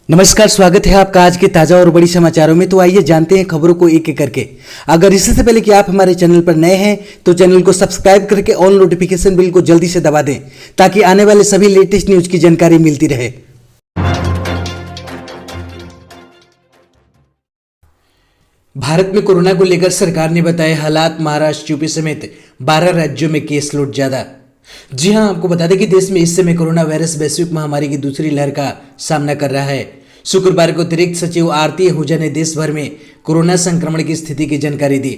नमस्कार, स्वागत है आपका आज के ताजा और बड़ी समाचारों में। तो आइए जानते हैं खबरों को एक एक करके। अगर इससे पहले कि आप हमारे चैनल पर नए हैं तो चैनल को सब्सक्राइब करके ऑल नोटिफिकेशन बिल को जल्दी से दबा दें ताकि आने वाले सभी लेटेस्ट न्यूज की जानकारी मिलती रहे। भारत में कोरोना को लेकर सरकार ने बताए हालात। महाराष्ट्र, यूपी समेत 12 राज्यों में केस लोड ज्यादा। जी हां, आपको बता दें कि देश में इस समय कोरोना वायरस वैश्विक महामारी की दूसरी लहर का सामना कर रहा है। शुक्रवार को अतिरिक्त सचिव आरती आहूजा ने देश भर में कोरोना संक्रमण की स्थिति की जानकारी दी।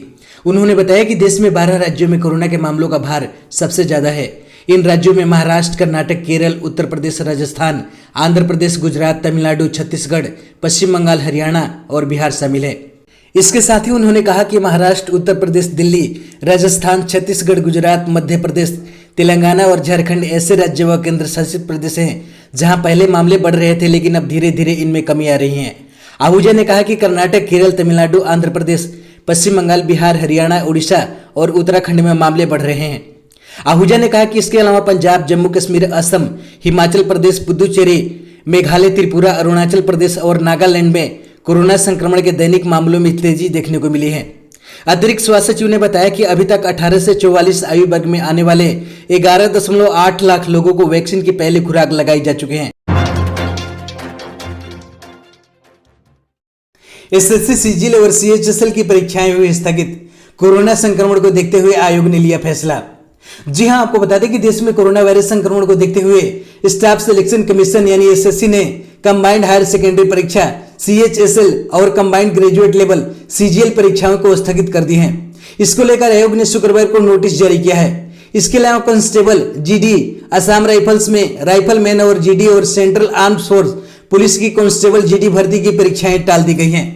उन्होंने बताया कि देश में 12 राज्यों में कोरोना के मामलों का भार सबसे ज्यादा है। इन राज्यों में महाराष्ट्र, कर्नाटक, केरल, उत्तर प्रदेश, राजस्थान, आंध्र प्रदेश, गुजरात, तमिलनाडु, छत्तीसगढ़, पश्चिम बंगाल, हरियाणा और बिहार शामिल है। इसके साथ ही उन्होंने कहा कि महाराष्ट्र, उत्तर प्रदेश, दिल्ली, राजस्थान, छत्तीसगढ़, गुजरात, मध्य प्रदेश, तेलंगाना और झारखंड ऐसे राज्य व केंद्र शासित प्रदेश हैं जहां पहले मामले बढ़ रहे थे, लेकिन अब धीरे धीरे इनमें कमी आ रही है। आहूजा ने कहा कि कर्नाटक, केरल, तमिलनाडु, आंध्र प्रदेश, पश्चिम बंगाल, बिहार, हरियाणा, उड़ीसा और उत्तराखंड में मामले बढ़ रहे हैं। आहूजा ने कहा कि इसके अलावा पंजाब, जम्मू कश्मीर, असम, हिमाचल प्रदेश, पुदुचेरी, मेघालय, त्रिपुरा, अरुणाचल प्रदेश और नागालैंड में कोरोना संक्रमण के दैनिक मामलों में तेजी देखने को मिली है। अतिरिक्त स्वास्थ्य सचिव ने बताया कि अभी तक 18 से 44 आयु वर्ग में आने वाले 11.8 लाख लोगों को वैक्सीन की पहली खुराक लगाई जा चुकी है। एसएससी, सीजीएल और सीएचएसएल की परीक्षाएं हुई स्थगित। कोरोना संक्रमण को देखते हुए आयोग ने लिया फैसला। जी हां, आपको बता दें कि देश में कोरोना वायरस संक्रमण को देखते हुए स्टाफ सिलेक्शन कमीशन यानी एसएससी ने कंबाइंड हायर सेकेंडरी परीक्षा सीएचएसएल और कंबाइंड ग्रेजुएट लेवल सीजीएल परीक्षाओं को स्थगित कर दी हैं। इसको लेकर आयोग ने शुक्रवार को नोटिस जारी किया है। इसके अलावा कांस्टेबल, जीडी, असम राइफल्स में राइफलमैन और जीडी और सेंट्रल आर्म्ड फोर्स पुलिस की कांस्टेबल जीडी भर्ती की परीक्षाएं टाल दी गई हैं।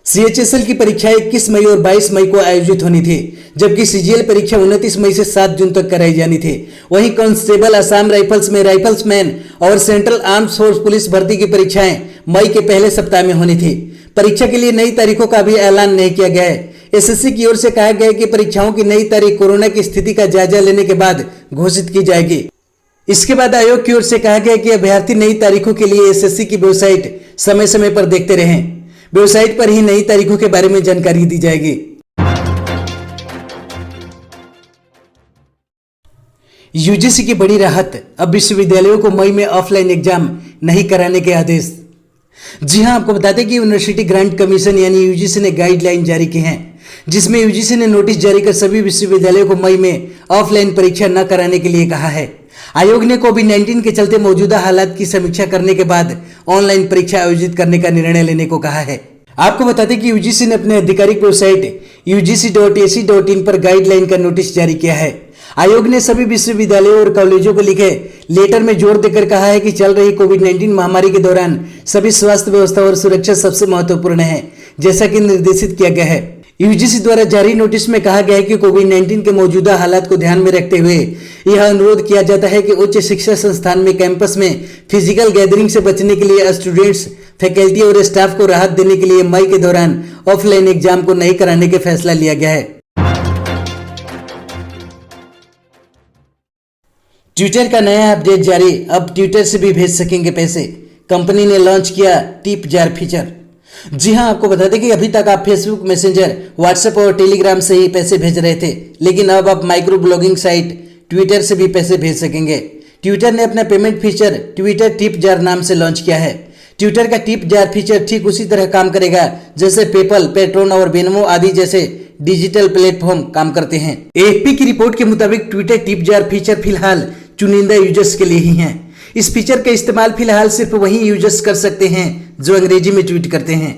सीएचएसएल की परीक्षा 21 मई और 22 मई को आयोजित होनी थी, जबकि सीजीएल परीक्षा 29 मई से 7 जून तक कराई जानी थी। वहीं कांस्टेबल, असम राइफल्स में राइफल्समैन और सेंट्रल आर्म्ड फोर्स पुलिस भर्ती की परीक्षाएं मई के पहले सप्ताह में होनी थी। परीक्षा के लिए नई तारीखों का भी ऐलान नहीं किया गया है। एसएससी की ओर से कहा गया है कि परीक्षाओं की नई तारीख कोरोना की स्थिति का जायजा लेने के बाद घोषित की जाएगी। इसके बाद आयोग की ओर से कहा गया कि अभ्यर्थी नई तारीखों के लिए एसएससी की वेबसाइट समय समय पर देखते रहें। वेबसाइट पर ही नई तारीखों के बारे में जानकारी दी जाएगी। यूजीसी की बड़ी राहत, अब विश्वविद्यालयों को मई में ऑफलाइन एग्जाम नहीं कराने के आदेश। जी हां, आपको बता दें कि यूनिवर्सिटी ग्रांट कमीशन यानी यूजीसी ने गाइडलाइन जारी की हैं, जिसमें यूजीसी ने नोटिस जारी कर सभी विश्वविद्यालयों को मई में ऑफलाइन परीक्षा न कराने के लिए कहा है। आयोग ने कोविड-19 के चलते मौजूदा हालात की समीक्षा करने के बाद ऑनलाइन परीक्षा आयोजित करने का निर्णय लेने को कहा है। आपको बता दें कि यूजीसी ने अपने आधिकारिक वेबसाइट ugc.ac.in पर गाइडलाइन का नोटिस जारी किया है। आयोग ने सभी विश्वविद्यालयों और कॉलेजों को लिखे लेटर में जोर देकर कहा है कि चल रही कोविड-19 महामारी के दौरान सभी स्वास्थ्य व्यवस्था और सुरक्षा सबसे महत्वपूर्ण है, जैसा कि निर्देशित किया गया है। यूजीसी द्वारा जारी नोटिस में कहा गया है कि कोविड-19 के मौजूदा हालात को ध्यान में रखते हुए यह अनुरोध किया जाता है कि उच्च शिक्षा संस्थान में कैंपस में फिजिकल गैदरिंग से बचने के लिए स्टूडेंट्स, फैकल्टी और स्टाफ को राहत देने के लिए मई के दौरान ऑफलाइन एग्जाम को नहीं कराने का फैसला लिया गया है। ट्विटर का नया अपडेट जारी, अब ट्विटर से भी भेज सकेंगे पैसे। कंपनी ने लॉन्च किया टिप जार फीचर। जी हां, आपको बता दें कि अभी तक आप फेसबुक मैसेंजर, व्हाट्सएप और टेलीग्राम से ही पैसे भेज रहे थे, लेकिन अब आप माइक्रो ब्लॉगिंग साइट ट्विटर से भी पैसे भेज सकेंगे। ट्विटर ने अपना payment feature Twitter tip jar नाम से लॉन्च किया है। ट्विटर का टिप जार फीचर ठीक उसी तरह काम करेगा जैसे पेपल, पेट्रोन और वेनमो आदि जैसे डिजिटल प्लेटफॉर्म काम करते हैं। एएफपी की रिपोर्ट के मुताबिक ट्विटर टिप जार फीचर फिलहाल चुनिंदा यूजर्स के लिए ही है। इस फीचर का इस्तेमाल फिलहाल सिर्फ वही यूजर्स कर सकते हैं जो अंग्रेजी में ट्वीट करते हैं।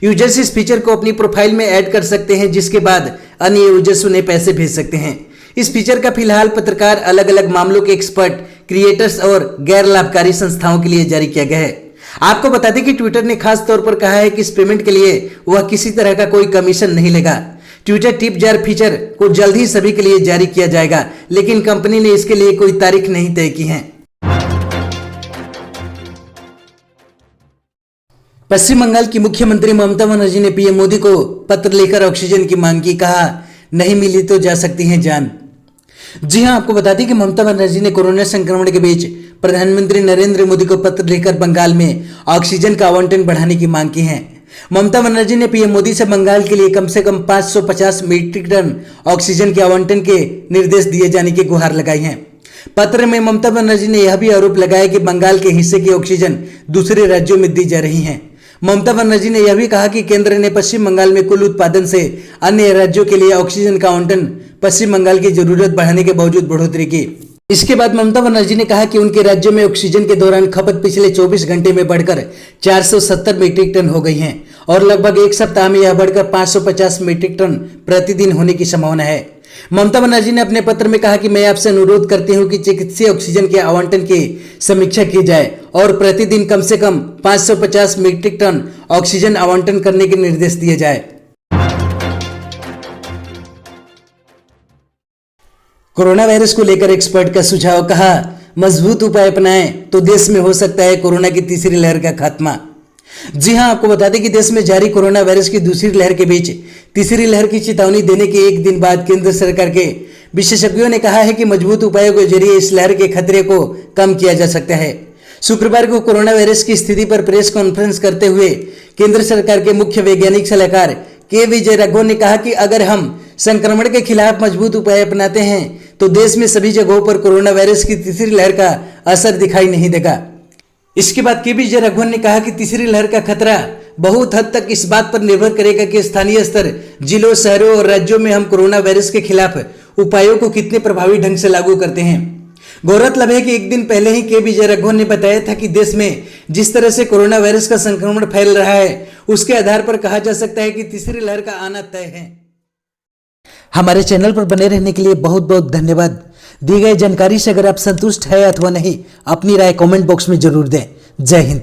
यूजर्स इस फीचर को अपनी प्रोफाइल में ऐड कर सकते हैं, जिसके बाद अन्य यूजर्स उन्हें पैसे भेज सकते हैं। इस फीचर का फिलहाल पत्रकार, अलग अलग मामलों के एक्सपर्ट, क्रिएटर्स और गैर लाभकारी संस्थाओं के लिए जारी किया गया है। आपको बता दें कि ट्विटर ने खास तौर पर कहा है कि इस पेमेंट के लिए वह किसी तरह का कोई कमीशन नहीं लेगा। ट्विटर टिप जार फीचर को जल्द ही सभी के लिए जारी किया जाएगा, लेकिन कंपनी ने इसके लिए कोई तारीख नहीं तय की है। पश्चिम बंगाल की मुख्यमंत्री ममता बनर्जी ने पीएम मोदी को पत्र लेकर ऑक्सीजन की मांग की। कहा, नहीं मिली तो जा सकती है जान। जी हां, आपको बता दें कि ममता बनर्जी ने कोरोना संक्रमण के बीच प्रधानमंत्री नरेंद्र मोदी को पत्र लिखकर बंगाल में ऑक्सीजन का आवंटन बढ़ाने की मांग की है। ममता बनर्जी ने पीएम मोदी से बंगाल के लिए कम से कम 550 मीट्रिक टन ऑक्सीजन के आवंटन के निर्देश दिए जाने की गुहार लगाई है। पत्र में ममता बनर्जी ने यह भी आरोप लगाया कि बंगाल के हिस्से की ऑक्सीजन दूसरे राज्यों में दी जा रही है। ममता बनर्जी ने यह भी कहा कि केंद्र ने पश्चिम बंगाल में कुल उत्पादन से अन्य राज्यों के लिए ऑक्सीजन का आवंटन पश्चिम बंगाल की जरूरत बढ़ाने के बावजूद बढ़ोतरी की। इसके बाद ममता बनर्जी ने कहा कि उनके राज्य में ऑक्सीजन के दौरान खपत पिछले 24 घंटे में बढ़कर 470 मीट्रिक टन हो गई है और लगभग एक सप्ताह में यह बढ़कर 550 मीट्रिक टन प्रतिदिन होने की संभावना है। ममता बनर्जी ने अपने पत्र में कहा कि मैं आपसे अनुरोध करती हूं कि चिकित्सीय ऑक्सीजन के आवंटन की समीक्षा की जाए और प्रतिदिन कम से कम 550 मीट्रिक टन ऑक्सीजन आवंटन करने के निर्देश दिए जाए। कोरोना वायरस को लेकर एक्सपर्ट का सुझाव, कहा मजबूत उपाय अपनाएं तो देश में हो सकता है कोरोना की तीसरी लहर का खात्मा। जी हां, आपको बता दें कि देश में जारी कोरोना वायरस की दूसरी लहर के बीच तीसरी लहर की चेतावनी देने के एक दिन बाद केंद्र सरकार के विशेषज्ञों ने कहा है कि मजबूत उपायों के जरिए इस लहर के खतरे को कम किया जा सकता है। शुक्रवार को कोरोना वायरस की स्थिति पर प्रेस कॉन्फ्रेंस करते हुए केंद्र सरकार के मुख्य वैज्ञानिक सलाहकार के विजय राघवन ने कहा कि अगर हम संक्रमण के खिलाफ मजबूत उपाय अपनाते हैं तो देश में सभी जगहों पर कोरोना वायरस की तीसरी लहर का असर दिखाई नहीं देगा। इसके बाद के विजय राघवन ने कहा कि तीसरी लहर का खतरा बहुत हद तक इस बात पर निर्भर करेगा कि स्थानीय स्तर, जिलों, शहरों और राज्यों में हम कोरोना वायरस के खिलाफ उपायों को कितने प्रभावी ढंग से लागू करते हैं। गौरतलब है कि एक दिन पहले ही के विजय राघवन ने बताया था कि देश में जिस तरह से कोरोना वायरस का संक्रमण फैल रहा है उसके आधार पर कहा जा सकता है कि तीसरी लहर का आना तय है। हमारे चैनल पर बने रहने के लिए बहुत बहुत धन्यवाद। दी गई जानकारी से अगर आप संतुष्ट है अथवा नहीं, अपनी राय कमेंट बॉक्स में जरूर दें। जय हिंद।